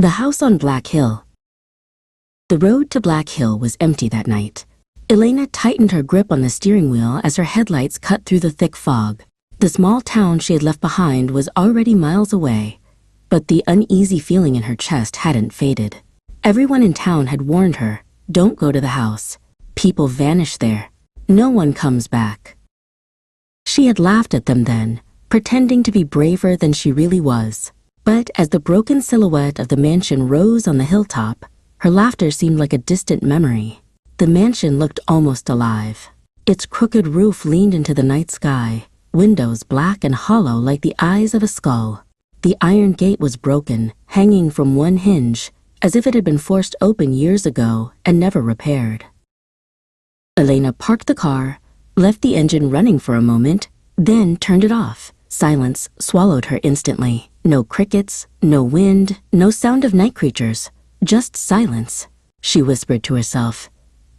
The house on Black Hill. The road to Black Hill was empty that night. Elena tightened her grip on the steering wheel as her headlights cut through the thick fog. The small town she had left behind was already miles away, but the uneasy feeling in her chest hadn't faded. Everyone in town had warned her, don't go to the house. People vanish there. No one comes back. She had laughed at them then, pretending to be braver than she really was. But as the broken silhouette of the mansion rose on the hilltop, her laughter seemed like a distant memory. The mansion looked almost alive. Its crooked roof leaned into the night sky, windows black and hollow like the eyes of a skull. The iron gate was broken, hanging from one hinge, as if it had been forced open years ago and never repaired. Elena parked the car, left the engine running for a moment, then turned it off. Silence swallowed her instantly. No crickets, no wind, no sound of night creatures, just silence. She whispered to herself,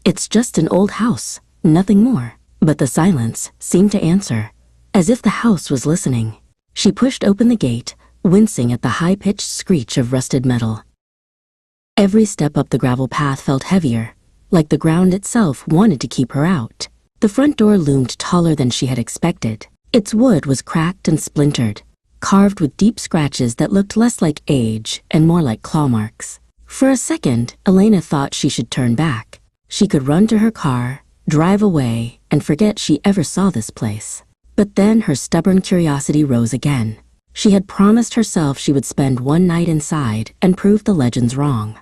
"It's just an old house, nothing more." But the silence seemed to answer, as if the house was listening. She pushed open the gate, wincing at the high-pitched screech of rusted metal. Every step up the gravel path felt heavier, like the ground itself wanted to keep her out. The front door loomed taller than she had expected. Its wood was cracked and splintered, carved with deep scratches that looked less like age and more like claw marks. For a second, Elena thought she should turn back. She could run to her car, drive away, and forget she ever saw this place. But then her stubborn curiosity rose again. She had promised herself she would spend one night inside and prove the legends wrong.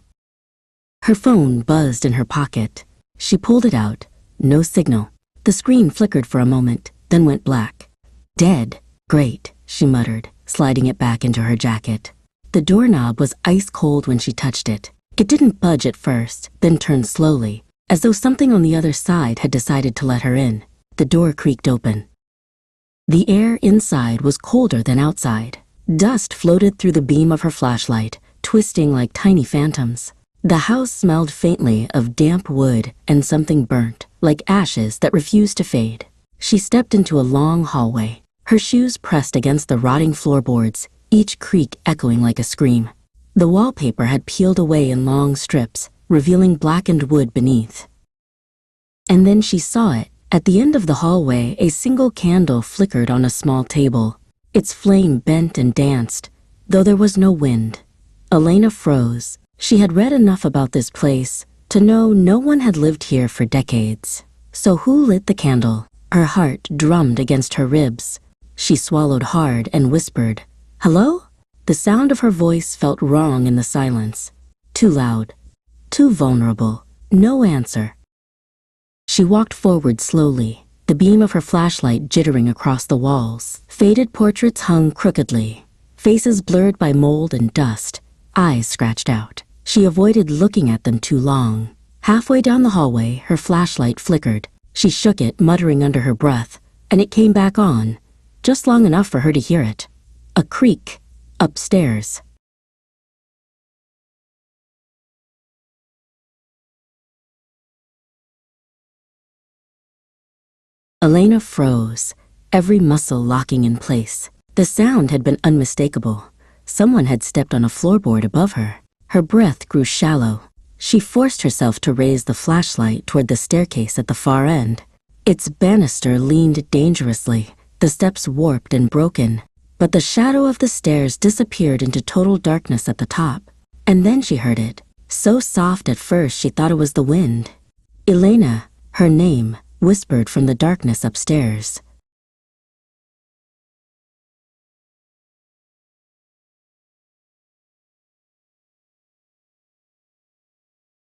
Her phone buzzed in her pocket. She pulled it out. No signal. The screen flickered for a moment, then went black. Dead. Great, she muttered, sliding it back into her jacket. The doorknob was ice cold when she touched it. It didn't budge at first, then turned slowly, as though something on the other side had decided to let her in. The door creaked open. The air inside was colder than outside. Dust floated through the beam of her flashlight, twisting like tiny phantoms. The house smelled faintly of damp wood and something burnt, like ashes that refused to fade. She stepped into a long hallway, her shoes pressed against the rotting floorboards, each creak echoing like a scream. The wallpaper had peeled away in long strips, revealing blackened wood beneath. And then she saw it. At the end of the hallway, a single candle flickered on a small table. Its flame bent and danced, though there was no wind. Elena froze. She had read enough about this place to know no one had lived here for decades. So who lit the candle? Her heart drummed against her ribs. She swallowed hard and whispered, "Hello?" The sound of her voice felt wrong in the silence. Too loud. Too vulnerable. No answer. She walked forward slowly, the beam of her flashlight jittering across the walls. Faded portraits hung crookedly, faces blurred by mold and dust, eyes scratched out. She avoided looking at them too long. Halfway down the hallway, her flashlight flickered. She shook it, muttering under her breath, and it came back on, just long enough for her to hear it. A creak, upstairs. Elena froze, every muscle locking in place. The sound had been unmistakable. Someone had stepped on a floorboard above her. Her breath grew shallow. She forced herself to raise the flashlight toward the staircase at the far end. Its banister leaned dangerously, the steps warped and broken. But the shadow of the stairs disappeared into total darkness at the top. And then she heard it, so soft at first she thought it was the wind. Elena, her name, whispered from the darkness upstairs.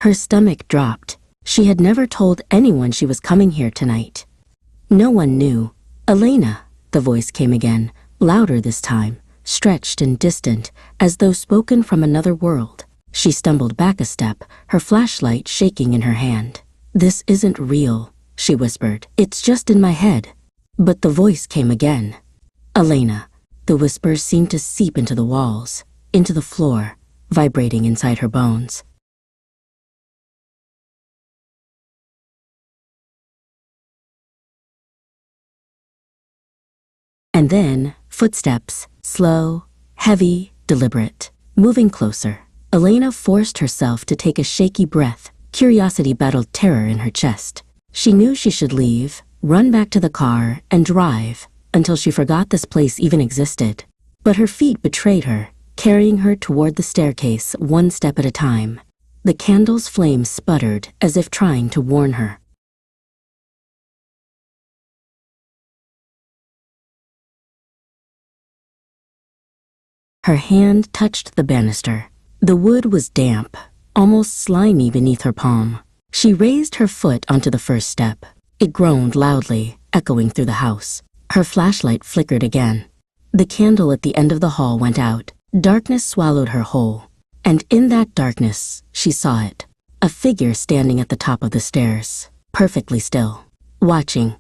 Her stomach dropped. She had never told anyone she was coming here tonight. No one knew. "Elena," the voice came again, louder this time, stretched and distant, as though spoken from another world. She stumbled back a step, her flashlight shaking in her hand. "This isn't real," she whispered. "It's just in my head." But the voice came again. "Elena." The whisper seemed to seep into the walls, into the floor, vibrating inside her bones. And then, footsteps, slow, heavy, deliberate, moving closer. Elena forced herself to take a shaky breath. Curiosity battled terror in her chest. She knew she should leave, run back to the car, and drive until she forgot this place even existed. But her feet betrayed her, carrying her toward the staircase one step at a time. The candle's flame sputtered as if trying to warn her. Her hand touched the banister. The wood was damp, almost slimy beneath her palm. She raised her foot onto the first step. It groaned loudly, echoing through the house. Her flashlight flickered again. The candle at the end of the hall went out. Darkness swallowed her whole. And in that darkness, she saw it. A figure standing at the top of the stairs, perfectly still, watching,